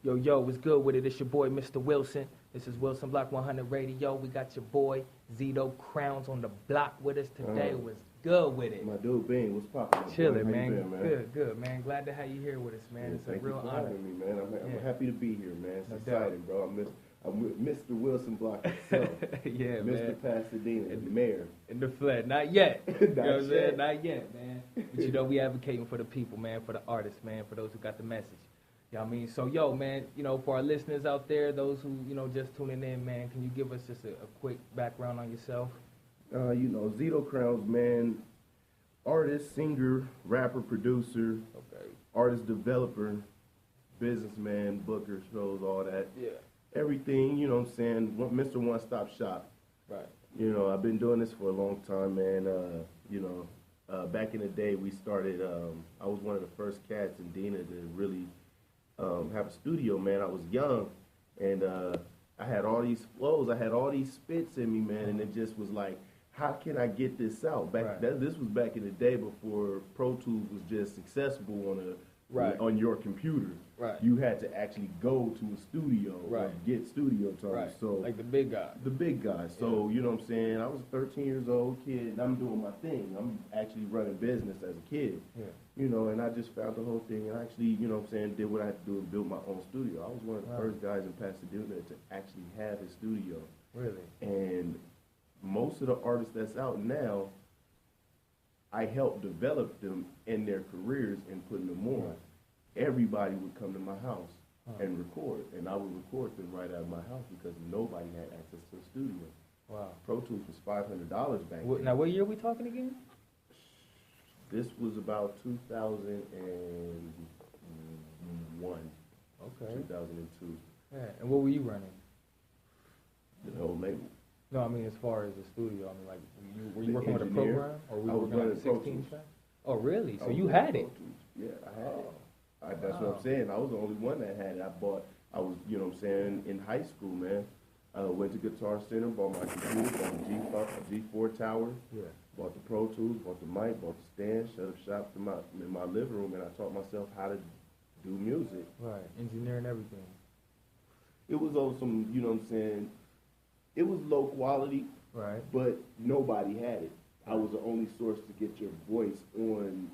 Yo, yo, what's good with it? It's your boy, Mr. Wilson. This is WilsonBlock100 Radio. We got your boy, Zyto Crowns on the block with us today. What's good with it? My dude, Bean, what's poppin'? Chilling, How man. You been, man. Good, good, man. Glad to have you here with us, man. It's a real honor. Thank you for having me, man. I'm happy to be here, man. It's No exciting, bro. I'm with Mr. Wilson Block himself. Yeah, Mr. man. Pasadena, the mayor. In the flesh. Not yet. You know what I'm saying? yet. Not yet, man. But you know, we advocating for the people, man, for the artists, man, for those who got the message. You know what I mean? So, yo, man, you know, for our listeners out there, those who, you know, just tuning in, man, can you give us just a quick background on yourself? Zyto Crowns, man, artist, singer, rapper, producer, Okay. artist, developer, businessman, booker, shows, all that. Yeah. Everything, you know what I'm saying, Mr. One-Stop Shop. Right. You know, I've been doing this for a long time, man. Back in the day, we started, I was one of the first cats in Dina to really have a studio, man. I was young, and I had all these flows, I had all these spits in me, man, and it just was like, how can I get this out? This was back in the day before Pro Tools was just accessible on your computer. Right. You had to actually go to a studio or get studio time. Right. So like the big guy. The big guy. So, you know what I'm saying? I was a 13 years old kid, and I'm doing my thing. I'm actually running business as a kid. Yeah. You know, and I just found the whole thing, and I actually, you know what I'm saying, did what I had to do and built my own studio. I was one of the first guys in Pasadena to actually have a studio. Really? And most of the artists that's out now, I helped develop them in their careers and putting them on. Right. Everybody would come to my house and record, and I would record them right out of my house because nobody had access to a studio. Wow. Pro Tools was $500 back then. Now, what year are we talking again? This was about 2001. Okay. 2002. Yeah. And what were you running? The whole label. No, I mean as far as the studio. I mean, like, were you working with a engineer. program, or were I you was working on running Pro 16 Tools. track? Oh, really? So I was you running had Pro it? Tools. Yeah, I had it. That's what I'm saying. I was the only one that had it. I was, you know what I'm saying, in high school, man. Went to Guitar Center, bought my computer, bought the G4 tower, bought the Pro Tools, bought the mic, bought the stand, shut up shop in my living room, and I taught myself how to do music. Right, engineering everything. It was on some, you know what I'm saying, it was low quality, right? But nobody had it. I was the only source to get your voice on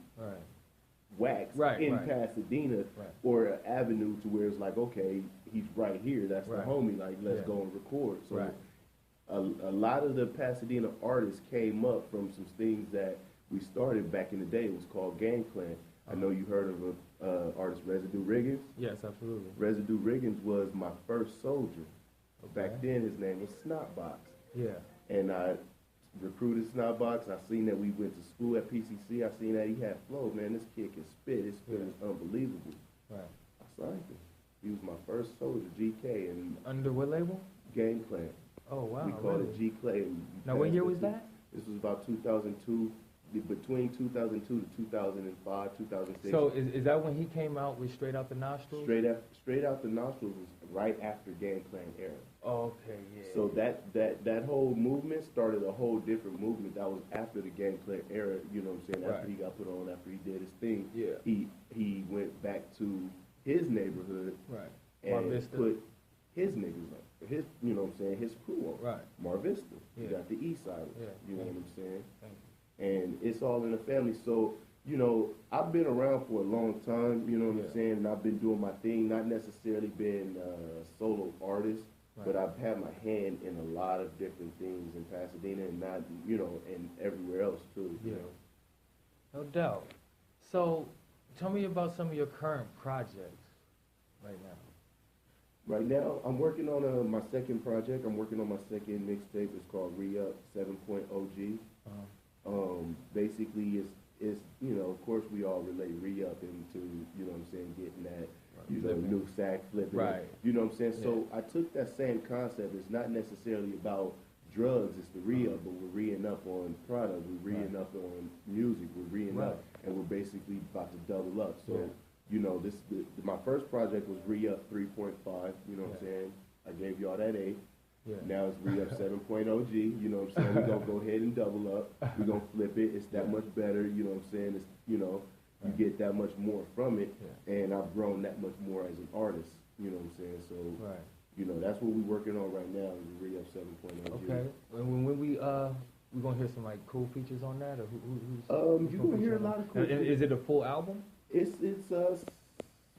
wax in Pasadena or an avenue to where it's like, okay, he's right here, that's the homie, like, let's go and record. So a lot of the Pasadena artists came up from some things that we started back in the day. It was called Gang Clan. I know you heard of artist Residue Riggins. Yes, absolutely. Residue Riggins was my first soldier. Back then, his name was Snotbox. Yeah. And I recruited Snotbox. I seen that we went to school at PCC. I seen that he had flow. Man, this kid can spit. His spit is unbelievable. Right. I signed him. He was my first soldier, GK. And under what label? Gang Clan. Oh, wow. We called it G Clay. Now, what year was that? This was about 2002. Between 2002 to 2005, 2006. So is that when he came out with Straight Out the Nostrils? Straight Out the Nostrils was right after Gang Clan era. Okay, yeah. So that whole movement started a whole different movement. That was after the Gang Clan era. You know what I'm saying? After he got put on, after he did his thing, he went back to his neighborhood, and put his niggas on. His, you know what I'm saying? His crew on. Right. Mar Vista. You got the East Side. Yeah. You know what I'm saying? Thank you. And it's all in the family. So, you know, I've been around for a long time, you know what I'm saying, and I've been doing my thing, not necessarily been a solo artist, but I've had my hand in a lot of different things in Pasadena and not, you know, and everywhere else too. You know? No doubt. So, tell me about some of your current projects right now. Right now, I'm working on my second project. I'm working on my second mixtape. It's called Re-Up 7.0 G. Basically, it's you know, of course, we all relate re-up into, you know what I'm saying, getting that, you know, new sack flipping. Right. You know what I'm saying? Yeah. So I took that same concept. It's not necessarily about drugs. It's the re-up, but we're re-ing up on product. We're re-ing up on music. We're re-ing up, and we're basically about to double up. So, you know, my first project was Re-Up 3.5. You know what I'm saying? I gave y'all that A. Yeah. Now it's Re-Up 7.0 G, you know what I'm saying? We're going to go ahead and double up. We're going to flip it. It's that much better, you know what I'm saying? It's, you know, you get that much more from it, and I've grown that much more as an artist. You know what I'm saying? So, right. you know, that's what we're working on right now, is Re-Up 7.0. Okay. And when we gonna hear some like cool features on that, or who's you're gonna hear a lot of cool. Is it a full album? It's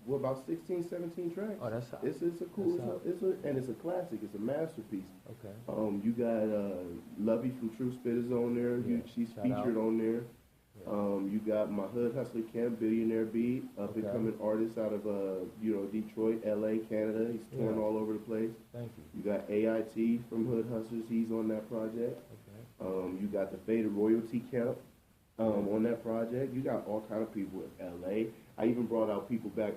about 16, 17 tracks. Oh, that's it's a cool. It's a classic. It's a masterpiece. Okay. You got Lovey from True Spitters on there. Yeah. She's Shout featured out. on there. Yeah. You got my Hood Hustler Camp, Billionaire Beat, up and coming artist out of Detroit, LA, Canada. He's touring all over the place. Thank you. You got AIT from Hood Hustlers. He's on that project. Okay. You got the Faded Royalty Camp on that project. You got all kind of people in LA. I even brought out people back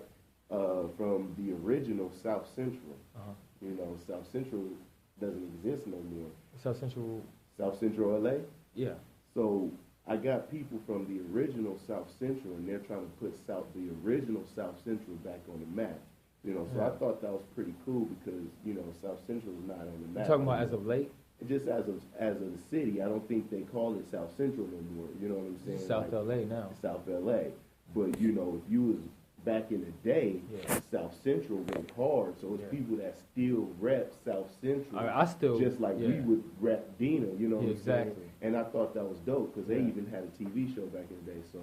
from the original South Central. You know, South Central doesn't exist no more. South Central LA? Yeah. So I got people from the original South Central, and they're trying to put the original South Central back on the map. You know, so I thought that was pretty cool because, you know, South Central is not on the map. You're talking about as of late? Just as of the city. I don't think they call it South Central no more. You know what I'm saying? South LA now. South LA. But, you know, if you was back in the day, South Central went hard. So it's people that still rep South Central. I still. Just like we would rep Dina, you know what I'm saying? Exactly. And I thought that was dope because they even had a TV show back in the day. So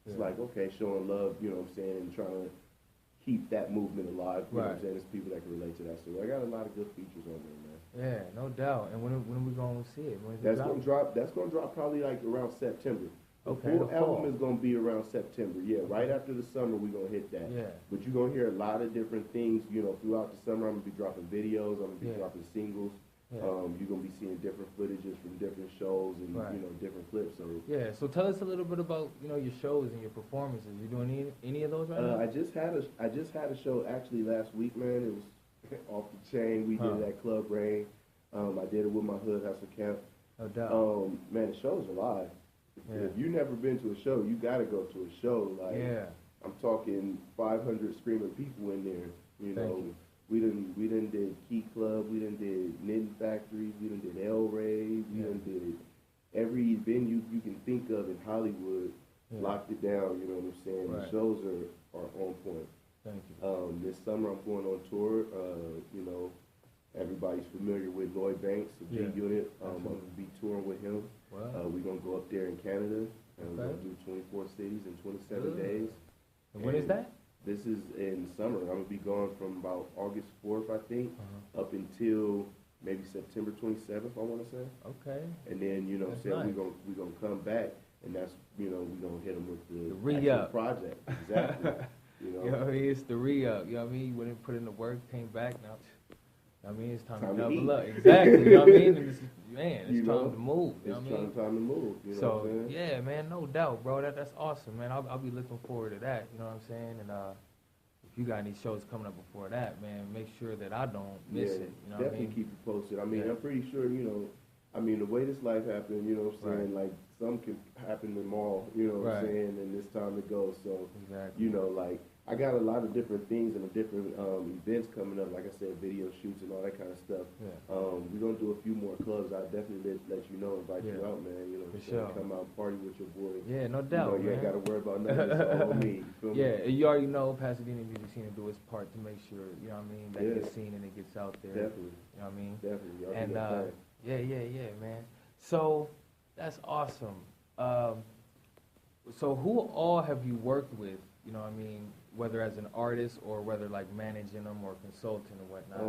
it's like, okay, showing love, you know what I'm saying, and trying to keep that movement alive. You know what I'm saying? There's people that can relate to that. So I got a lot of good features on there, man. Yeah, no doubt. And when we gonna see it? That's gonna drop. That's gonna drop probably like around September. The full album is gonna be around September. Yeah, right after the summer we're gonna hit that. Yeah. But you're gonna hear a lot of different things. You know, throughout the summer I'm gonna be dropping videos. I'm gonna be dropping singles. Yeah. You're gonna be seeing different footages from different shows and you know different clips. So so tell us a little bit about your shows and your performances. You doing any of those right now? I just had a show actually last week, man. It was off the chain. We did it at Club Rain. I did it with my Hood Hustler Camp. No doubt. Man, the shows are live. If you've never been to a show, you gotta go to a show. Like I'm talking 500 screaming people in there. You know. We done did Key Club, we done did Knitting Factory, we done did El Rey, we done did every venue you can think of in Hollywood, locked it down, you know what I'm saying? The shows are on point. Thank you. This summer I'm going on tour, you know, everybody's familiar with Lloyd Banks, the G Unit. I'm going to be touring with him. Wow. We're going to go up there in Canada, and we're going to do 24 cities in 27 days. And when is that? This is in summer. I'm gonna be gone from about August 4th, I think, up until maybe September 27th, I want to say. Okay. And then you know, we're gonna come back, and that's we're gonna hit them with the re-up project. Exactly. You know, it's the re-up. You know what I mean? You went and put in the work, came back. Now, I mean, it's time to double up. Exactly. You know what I mean? And it's time to move. You know what I mean? Time to move. You know so what I'm saying? yeah, man, no doubt, bro. That's awesome, man. I'll be looking forward to that. You know what I'm saying? And if you got any shows coming up before that, man, make sure that I don't miss it. You know what I mean? Definitely keep you posted. I mean, I'm pretty sure, you know, I mean, the way this life happened, you know what I'm saying, like, some can happen tomorrow, you know what I'm saying, and it's time to go. So, you know, like, I got a lot of different things and different events coming up, like I said, video shoots and all that kind of stuff. We're going to do a few more clubs. I'll definitely let you know, invite you out, man. You know, come out and party with your boy. Yeah, no doubt, you ain't got to worry about nothing. It's all on me. You feel me? You already know Pasadena music scene to do its part to make sure, you know what I mean, that gets seen and it gets out there. Definitely. You know what I mean? Definitely. And, man. So, that's awesome. So who all have you worked with, you know what I mean, whether as an artist or whether like managing them or consulting or whatnot?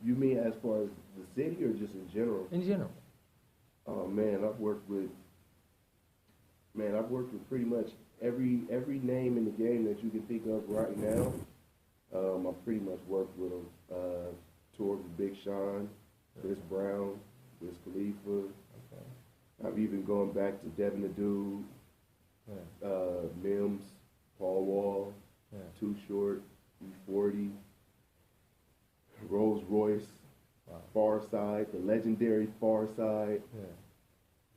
You mean as far as the city or just in general? In general. Oh man, I've worked with pretty much every name in the game that you can think of right now. I've pretty much worked with them. Toured with Big Sean, Chris Brown, Wiz Khalifa. I've even gone back to Devin the Dude, Mims, Paul Wall, Too Short, E40, Rolls Royce, Far Side, the legendary Far Side.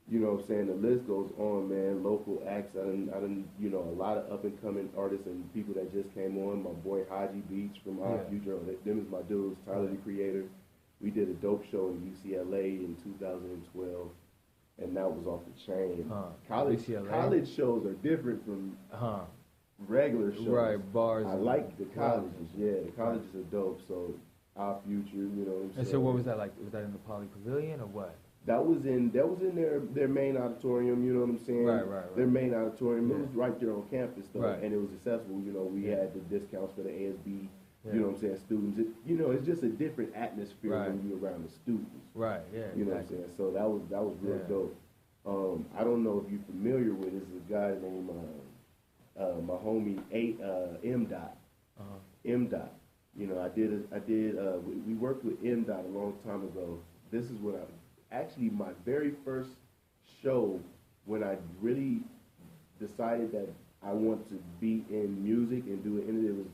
You know what I'm saying? The list goes on, man. Local acts. I done, you know, a lot of up and coming artists and people that just came on. My boy Haji Beach from Future. Them is my dudes. Tyler the Creator. We did a dope show in UCLA in 2012. And that was off the chain. College shows are different from regular shows. Right, bars. I like the colleges. Yeah, the colleges are dope. So our future, you know what I'm saying? And so what was that like? Was that in the Poly Pavilion or what? That was in their main auditorium, you know what I'm saying? Right. Their main auditorium. It was right there on campus though, and it was accessible. You know, we had the discounts for the ASB. You know what I'm saying? Students. It's just a different atmosphere when you're around the students. Right. Yeah. You know what I'm saying? So that was real dope. I don't know if you're familiar with this. A guy named my homie M. Dot. M. Dot. You know, we worked with M. Dot a long time ago. This is what actually my very first show when I really decided that I want to be in music and do it. And it was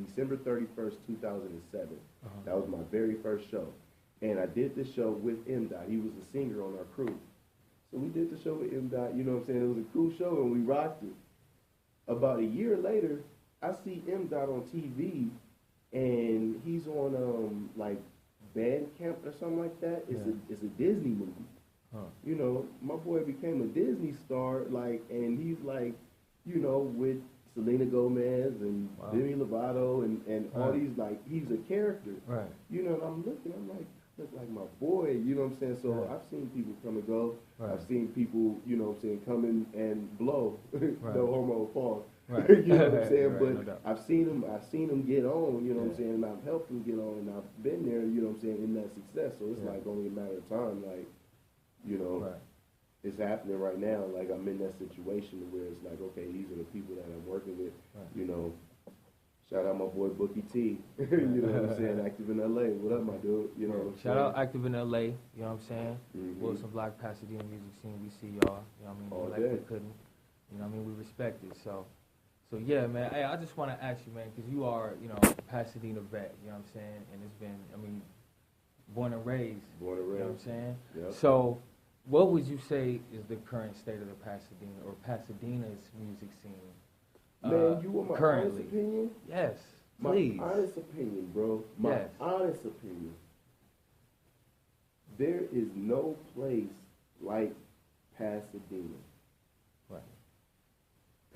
December 31st, 2007. That was my very first show. And I did this show with M. Dot. He was a singer on our crew. So we did the show with M. Dot, you know what I'm saying? It was a cool show and we rocked it. About a year later, I see M. Dot on TV and he's on like Bandcamp or something like that. It's a Disney movie. You know, my boy became a Disney star, like, and he's like, you know, with Selena Gomez and Demi Lovato and all these, like, he's a character. Right. You know, and I'm like, look like my boy, you know what I'm saying? So I've seen people come and go. I've seen people, you know what I'm saying, come in and blow. No homo pause. You know what I'm saying? But no I've seen him get on, you know what I'm saying, and I've helped him get on and I've been there, you know what I'm saying, in that success. So it's like only a matter of time, like, you know, it's happening right now. Like I'm in that situation where it's like, okay, these are the people that I'm working with, you know. Shout out my boy Bookie T. You know what I'm saying? Active in LA. What up, my dude? You know what I'm saying? Shout out Active in LA. You know what I'm saying? Wilson Block, Pasadena music scene. We see y'all. You know what I mean? Like we couldn't. You know what I mean? We respect it. So yeah, man. Hey, I just want to ask you, man, because you are, you know, a Pasadena vet. You know what I'm saying? And it's been, I mean, born and raised. You know what I'm saying? Yep. So, what would you say is the current state of the Pasadena or Pasadena's music scene? Man, you want my honest opinion? Yes, please. My honest opinion, bro. My honest opinion. There is no place like Pasadena. Right.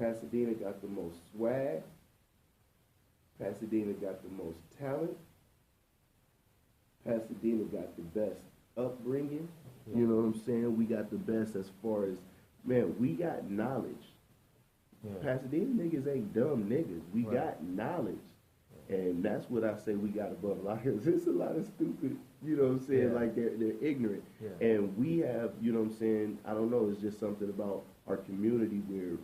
Pasadena got the most swag. Pasadena got the most talent. Pasadena got the best upbringing. You know what I'm saying? We got the best as far as, man, we got knowledge. Pasadena niggas ain't dumb niggas. We got knowledge. And that's what I say we got above liars. There's a lot of stupid, you know what I'm saying, like they're ignorant. And we have, you know what I'm saying, I don't know, it's just something about our community where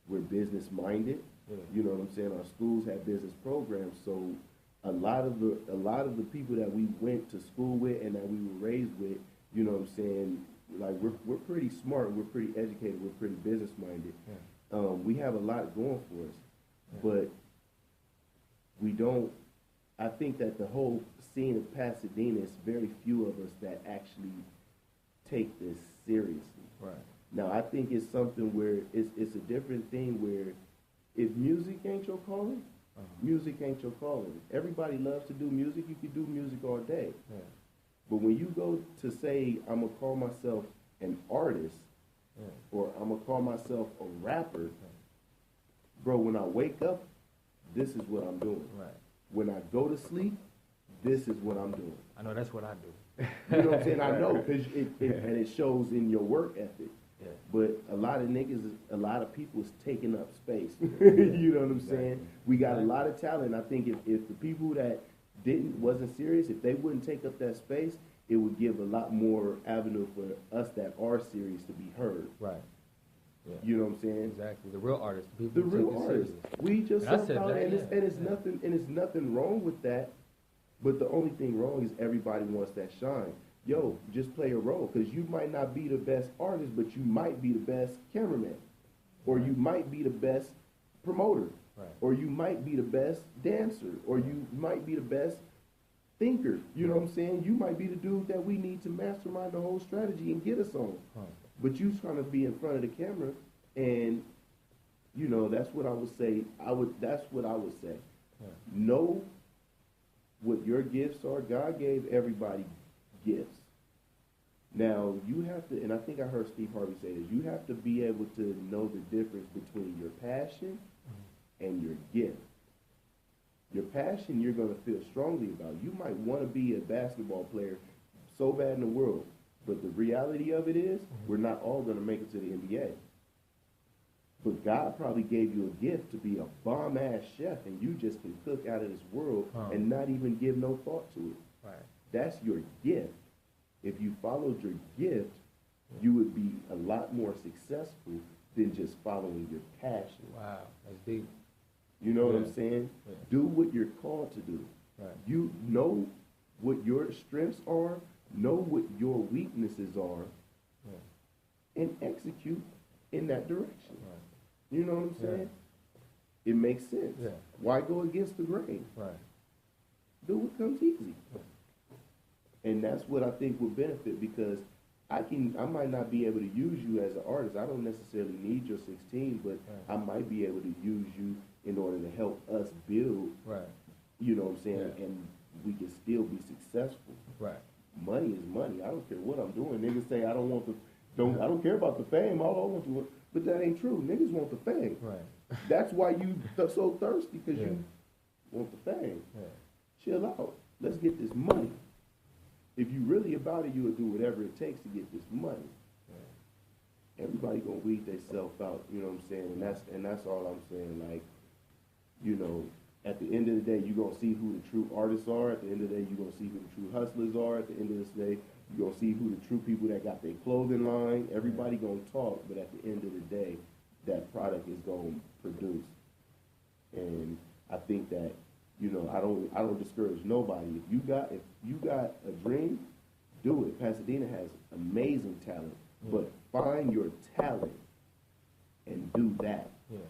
we're business minded. You know what I'm saying? Our schools have business programs, so a lot of the people that we went to school with and that we were raised with, you know what I'm saying, like we're pretty smart, we're pretty educated, we're pretty business minded. We have a lot going for us, but we don't. I think that the whole scene of Pasadena is very few of us that actually take this seriously. Right. Now, I think it's something where it's a different thing where if music ain't your calling, music ain't your calling. Everybody loves to do music. You can do music all day. But when you go to say, I'm going to call myself an artist, or I'm going to call myself a rapper, bro, when I wake up, this is what I'm doing. Right. When I go to sleep, this is what I'm doing. I know that's what I do. You know what I'm saying? I know, because and it shows in your work ethic. But a lot of people is taking up space. You know what I'm saying? We got a lot of talent. I think if the people that wasn't serious, if they wouldn't take up that space, it would give a lot more avenue for us that are serious to be heard. Right. Yeah. You know what I'm saying? Exactly. The real artists. The real artists. We just it's nothing wrong with that. But the only thing wrong is everybody wants that shine. Yo, just play a role, because you might not be the best artist, but you might be the best cameraman, or you might be the best promoter, or you might be the best dancer, or you might be the best thinker. You know what I'm saying? You might be the dude that we need to mastermind the whole strategy and get us on. But you trying to be in front of the camera, and you know that's what I would say. That's what I would say. Know what your gifts are. God gave everybody gifts. Now you have to, and I think I heard Steve Harvey say this, you have to be able to know the difference between your passion and your gift. Your passion you're going to feel strongly about. You might want to be a basketball player so bad in the world, but the reality of it is we're not all going to make it to the NBA. But God probably gave you a gift to be a bomb-ass chef, and you just can cook out of this world and not even give no thought to it. Right. That's your gift. If you followed your gift, you would be a lot more successful than just following your passion. Wow, that's deep. You know what I'm saying? Yeah. Do what you're called to do. Right. You know what your strengths are, know what your weaknesses are, and execute in that direction. Right. You know what I'm saying? It makes sense. Yeah. Why go against the grain? Right. Do what comes easy. And that's what I think would benefit, because I might not be able to use you as an artist. I don't necessarily need your 16, but I might be able to use you in order to help us build. Right. You know what I'm saying? Yeah. And we can still be successful. Right. Money is money. I don't care what I'm doing. Niggas say I don't care about the fame. All I want to, but that ain't true. Niggas want the fame. Right. That's why you so thirsty, because you want the fame. Yeah. Chill out. Let's get this money. If you really about it, you will do whatever it takes to get this money. Yeah. Everybody gonna weed themselves out. You know what I'm saying? And that's all I'm saying. Like, you know, at the end of the day, you're going to see who the true artists are. At the end of the day, you're going to see who the true hustlers are. At the end of this day, you're going to see who the true people that got their clothing line. Everybody going to talk, but at the end of the day, that product is going to produce. And I think that, you know, I don't discourage nobody. If you got a dream, do it. Pasadena has amazing talent, but find your talent and do that. Yeah.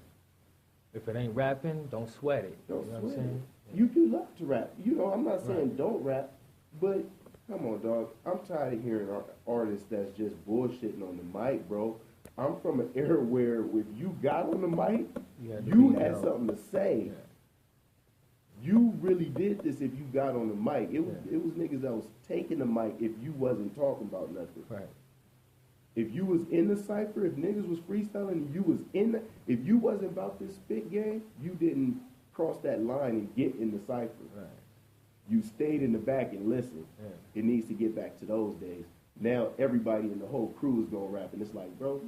If it ain't rapping, don't sweat it. Don't sweat what I'm saying? You do love to rap. You know, I'm not saying don't rap, but come on, dog. I'm tired of hearing artists that's just bullshitting on the mic, bro. I'm from an era where if you got on the mic, you had something to say. Yeah. You really did this if you got on the mic. It was niggas that was taking the mic if you wasn't talking about nothing. Right. If you was in the cypher, if niggas was freestyling and you was in the, if you wasn't about this spit game, you didn't cross that line and get in the cypher. Right. You stayed in the back and listened. Yeah. It needs to get back to those days. Now everybody in the whole crew is gonna rap, and it's like, bro.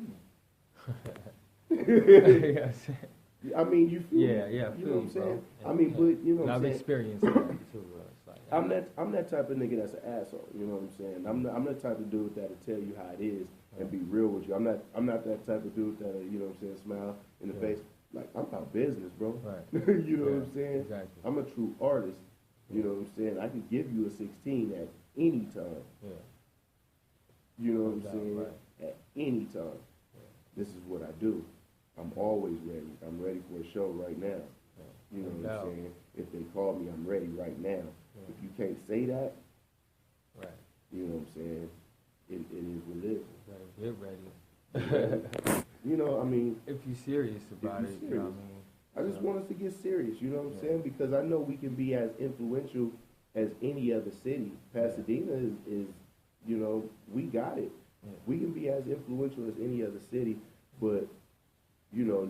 I mean, you feel yeah, you know what I'm saying? Yeah. I mean, but you know what I'm saying? I've experienced that too. Like, I'm that type of nigga that's an asshole. You know what I'm saying? I'm the type of dude that'll tell you how it is and be real with you. I'm not that type of dude that you know what I'm saying, smile in the face. Like, I'm about business, bro. Right. You know what I'm saying? Exactly. I'm a true artist. You know what I'm saying? I can give you a 16 at any time. Yeah. You know what I'm saying? Right. At any time. Yeah. This is what I do. I'm always ready. I'm ready for a show right now. Yeah. You know what I'm saying? If they call me, I'm ready right now. Yeah. If you can't say that, right? You know what I'm saying? It is what it is. Get ready. You know, I mean, if you're serious about it, you know what I mean? I just want us to get serious, you know what I'm saying? Because I know we can be as influential as any other city. Pasadena is you know, we got it. Yeah. We can be as influential as any other city, but, you know,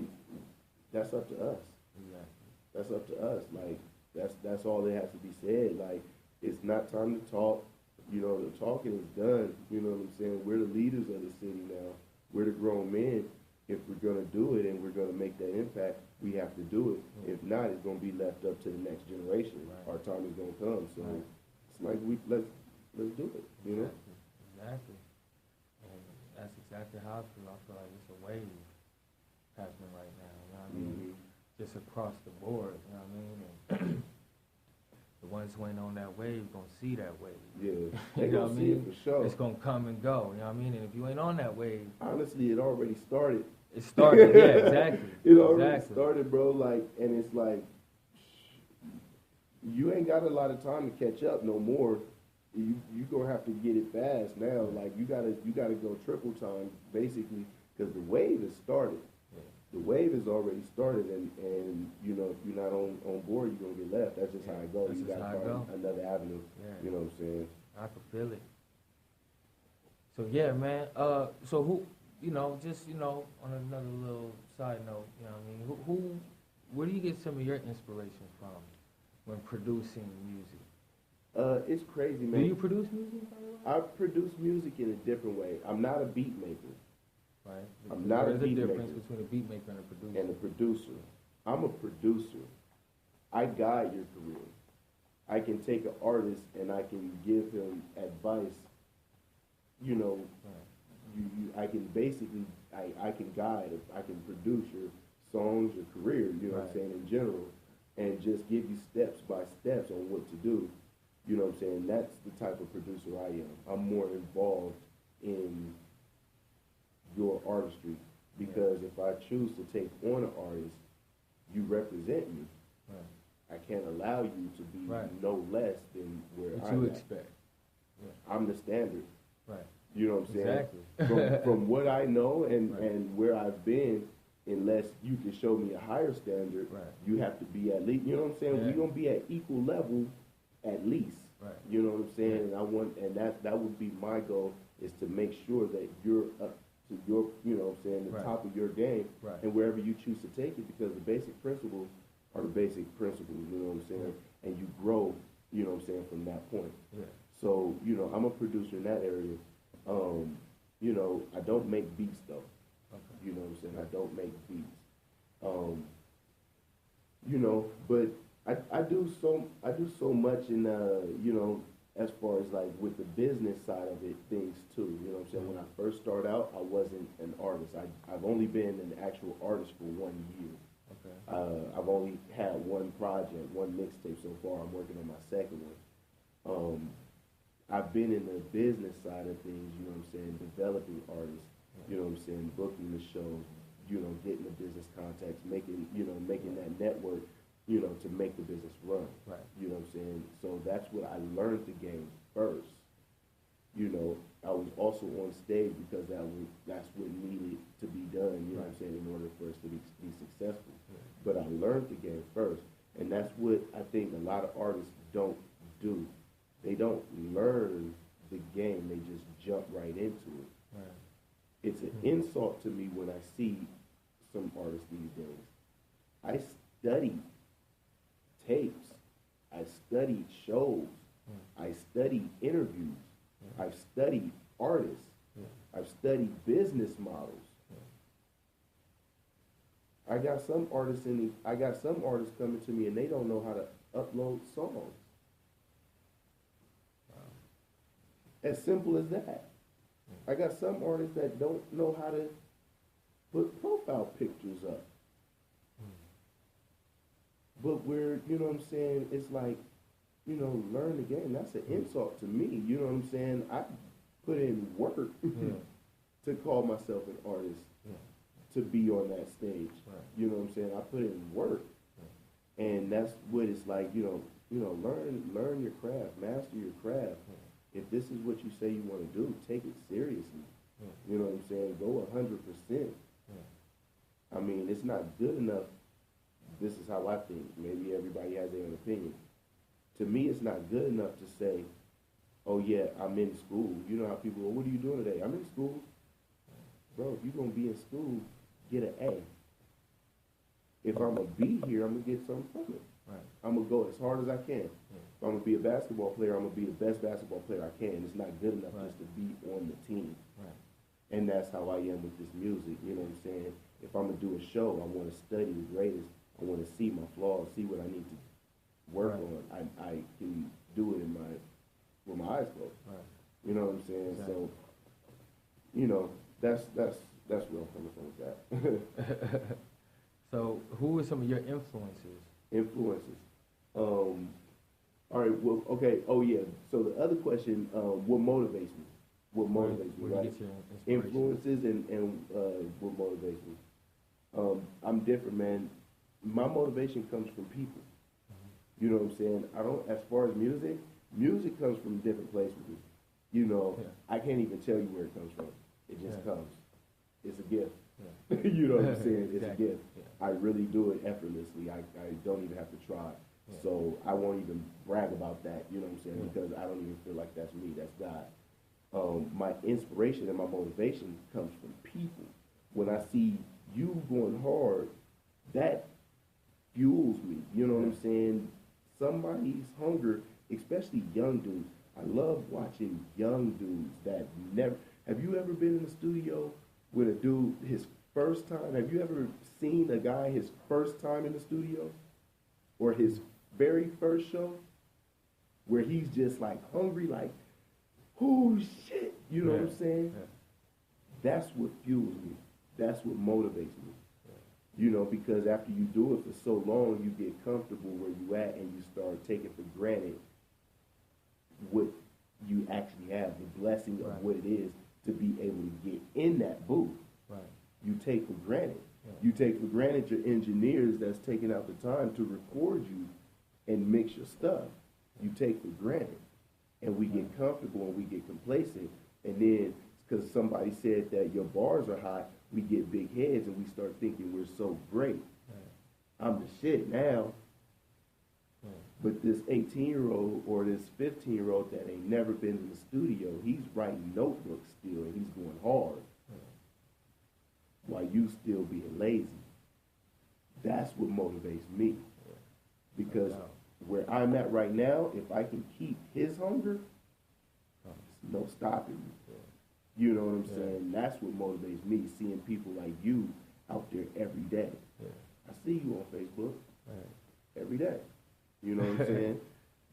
that's up to us. Exactly. That's up to us. Like, that's all that has to be said. Like, it's not time to talk. You know, the talking is done. You know what I'm saying? We're the leaders of the city now. We're the grown men. If we're going to do it and we're going to make that impact, we have to do it. If not, it's going to be left up to the next generation. Right. Our time is going to come. So it's like, let's do it, you know? Exactly. And that's exactly how I feel. I feel like it's a wave happening right now, you know what I mean? Mm-hmm. Just across the board, you know what I mean? And the ones who ain't on that wave gonna see that wave. Yeah, they you know what I mean? For sure. It's gonna come and go, you know what I mean? And if you ain't on that wave, honestly, it already started. It started, yeah, exactly. It already started, bro. Like, and it's like you ain't got a lot of time to catch up no more. You gonna have to get it fast now. Like, you gotta go triple time basically, because the wave has started. The wave has already started, and you know, if you're not on board, you're gonna get left. That's just how it goes. You gotta find another avenue. Yeah. You know what I'm saying? I can feel it. So yeah, man. So who, you know, just, you know, on another little side note, you know what I mean? Who where do you get some of your inspiration from when producing music? It's crazy, man. Do you produce music? I produce music in a different way. I'm not a beat maker. Right. I'm not a beat maker. There's a difference between a beat maker and a producer. And a producer. I'm a producer. I guide your career. I can take an artist and I can give him advice. You know, I can basically, I can guide, I can produce your songs, your career, you know what I'm saying, in general, and just give you steps by steps on what to do. You know what I'm saying? That's the type of producer I am. I'm more involved in your artistry because if I choose to take on an artist, you represent me. I can't allow you to be no less than where what you expect. I'm the standard. Right. You know what I'm saying? Exactly. From what I know and where I've been, unless you can show me a higher standard, you have to be at least, you know what I'm saying? We're going to be at equal level at least. Right. You know what I'm saying? And that would be my goal, is to make sure that you're up to your, you know what I'm saying, the top of your game and wherever you choose to take it, because the basic principles are the basic principles, you know what I'm saying? And you grow, you know what I'm saying, from that point. So, you know, I'm a producer in that area. You know, I don't make beats though. You know what I'm saying? I don't make beats. You know, but I do so much in you know, as far as like with the business side of it, things too. You know what I'm saying? When I first started out, I wasn't an artist. I've only been an actual artist for 1 year. I've only had one project, one mixtape so far. I'm working on my second one. I've been in the business side of things, you know what I'm saying, developing artists, you know what I'm saying, booking the shows, you know, getting the business contacts, making that network, you know, to make the business run. You know what I'm saying? So that's what I learned the game first. You know, I was also on stage because that's what needed to be done, you know what I'm saying, in order for us to be successful. But I learned the game first. And that's what I think a lot of artists don't do. They don't learn the game, they just jump right into it. It's an insult to me when I see some artists these days. I studied tapes, I studied shows, I studied interviews, I've studied artists, I've studied business models. I got some artists coming to me and they don't know how to upload songs. As simple as that. I got some artists that don't know how to put profile pictures up. But we're, you know what I'm saying, it's like, you know, learn the game. That's an insult to me. You know what I'm saying? I put in work to call myself an artist, to be on that stage. You know what I'm saying? I put in work. And that's what it's like, you know, learn your craft, master your craft. If this is what you say you want to do, take it seriously. You know what I'm saying? Go 100%. I mean, it's not good enough. This is how I think. Maybe everybody has their own opinion. To me, it's not good enough to say, oh yeah, I'm in school. You know how people go, what are you doing today? I'm in school. Bro, if you're going to be in school, get an A. If I'm going to be here, I'm going to get something from it. I'm going to go as hard as I can. If I'm going to be a basketball player, I'm going to be the best basketball player I can. It's not good enough just to be on the team. And that's how I am with this music. You know what I'm saying? If I'm going to do a show, I want to study the greatest. I want to see my flaws, see what I need to work on. I can do it with my eyes closed. You know what I'm saying? Exactly. So, you know, that's where I'm coming from with that. So, who are some of your influences? All right. Well, okay. Oh yeah. So the other question, what motivates me? What motivates me? Right. Influences and what motivates me? I'm different, man. My motivation comes from people. You know what I'm saying? I don't. As far as music comes from different places. You know, I can't even tell you where it comes from. It just comes. It's a gift. You know what I'm saying? It's a gift. I really do it effortlessly. I don't even have to try. So I won't even brag about that, you know what I'm saying? Because I don't even feel like that's me, that's God. My inspiration and my motivation comes from people. When I see you going hard, that fuels me. You know what I'm saying? Somebody's hunger, especially young dudes. I love watching young dudes that never. Have you ever been in the studio with a dude his first time? Have you ever seen a guy his first time in the studio or his very first show where he's just like hungry, like, oh shit, you know what I'm saying? Yeah. That's what fuels me. That's what motivates me. You know, because after you do it for so long, you get comfortable where you at and you start taking for granted what you actually have, the blessing of what it is to be able to get in that booth. Right. You take for granted. Yeah. You take for granted your engineers that's taking out the time to record you and mix your stuff. You take for granted. And we get comfortable and we get complacent. And then, because somebody said that your bars are hot, we get big heads and we start thinking we're so great. Right. I'm the shit now. Right. But this 18-year-old or this 15-year-old that ain't never been in the studio, he's writing notebooks still and he's going hard. Right. While you still being lazy. That's what motivates me. Right. Because where I'm at right now, if I can keep his hunger, there's no stopping me. You know what I'm saying? That's what motivates me, seeing people like you out there every day. Yeah. I see you on Facebook every day. You know what I'm saying?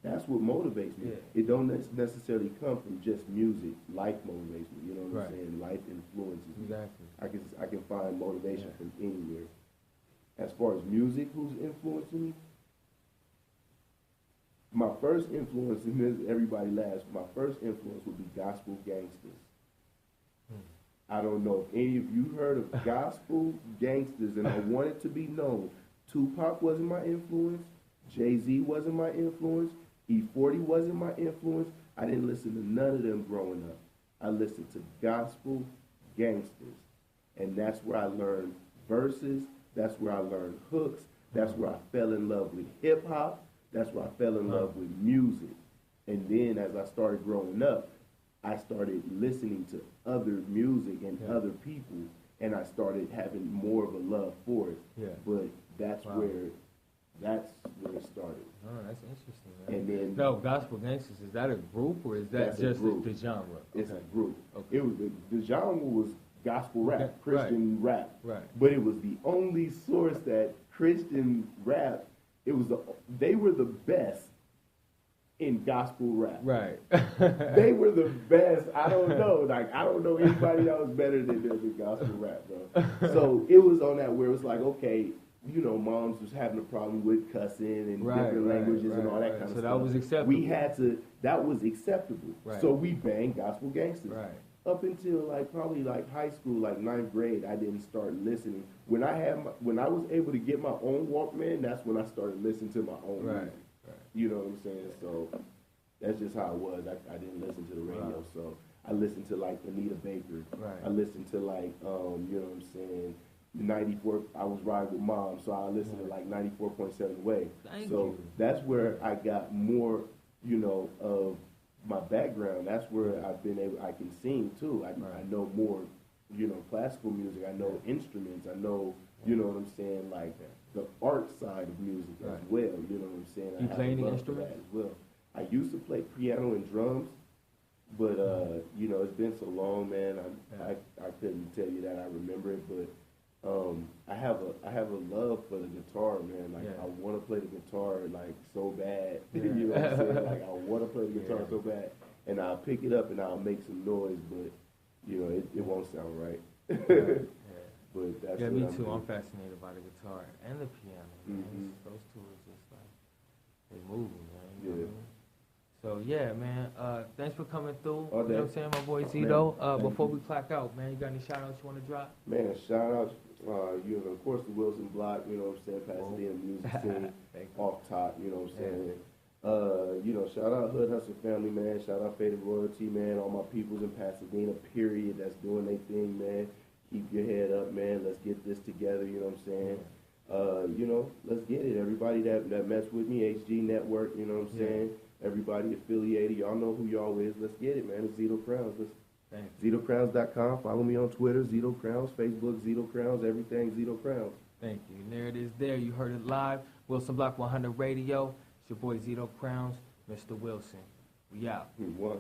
That's what motivates me. Yeah. It don't necessarily come from just music. Life motivates me. You know what I'm saying? Life influences me. Exactly. I can find motivation from anywhere. As far as music, who's influencing me? My first influence, and this, everybody laughs, my first influence would be gospel gangsters. I don't know if any of you heard of gospel gangsters, and I want it to be known. Tupac wasn't my influence. Jay-Z wasn't my influence. E40 wasn't my influence. I didn't listen to none of them growing up. I listened to gospel gangsters. And that's where I learned verses. That's where I learned hooks. That's where I fell in love with hip-hop. That's where I fell in love with music. And then as I started growing up, I started listening to other music and other people, and I started having more of a love for it. Yeah. But that's where it started. Oh, that's interesting, man. And then gospel gangsters, is that a group or is that just the genre? It's a group. Okay. It was the genre was gospel rap, Christian rap. Right. But it was the only source that Christian rap. They were the best in gospel rap. Right. They were the best. I don't know. I don't know anybody that was better than them in gospel rap, bro. So it was on that where it was like, okay, you know, moms was having a problem with cussing and different languages and all that kind of stuff. So that was acceptable. That was acceptable. Right. So we banged gospel gangsters. Right. Up until probably high school, 9th grade, I didn't start listening. When I was able to get my own Walkman, that's when I started listening to my own music. You know what I'm saying? So that's just how it was. I didn't listen to the radio, so I listened to Anita Baker. Right. I listened to you know what I'm saying, 94. I was riding with mom, so I listened to 94.7 Way. So that's where I got more, you know, of my background. That's where I've been able. I can sing too. I know more, you know, classical music. I know instruments. I know, you know what I'm saying, the art side of music as well. You know what I'm saying? You play any instruments as well? I used to play piano and drums, but you know, it's been so long, man. I couldn't tell you that I remember it, but I have a love for the guitar, man. I want to play the guitar so bad. You know what I'm saying? I want to play the guitar so bad, and I'll pick it up and I'll make some noise, but you know, it won't sound right. But that's me too. I'm fascinated by the guitar and the piano. Man. Those two are just they moving, man. You know what I mean? So yeah, man. Thanks for coming through. You know what I'm saying, my boy Zyto. Before we clock out, man, you got any shout outs you want to drop? Man, shout outs. You know, of course, the Wilson Block. You know what I'm saying, Pasadena music scene off top. You know what I'm saying. You know, shout out Hood Hustle family, man. Shout out Faded Royalty, man. All my peoples in Pasadena, period. That's doing their thing, man. Keep your head up, man. Let's get this together, you know what I'm saying? You know, let's get it. Everybody that messed with me, HG Network, you know what I'm saying? Everybody affiliated, y'all know who y'all is. Let's get it, man. It's Zyto Crowns. ZytoCrowns.com. Follow me on Twitter, Zyto Crowns, Facebook, Zyto Crowns, everything Zyto Crowns. Thank you. And there it is there. You heard it live. Wilson Block 100 Radio. It's your boy Zyto Crowns, Mr. Wilson. We out. One.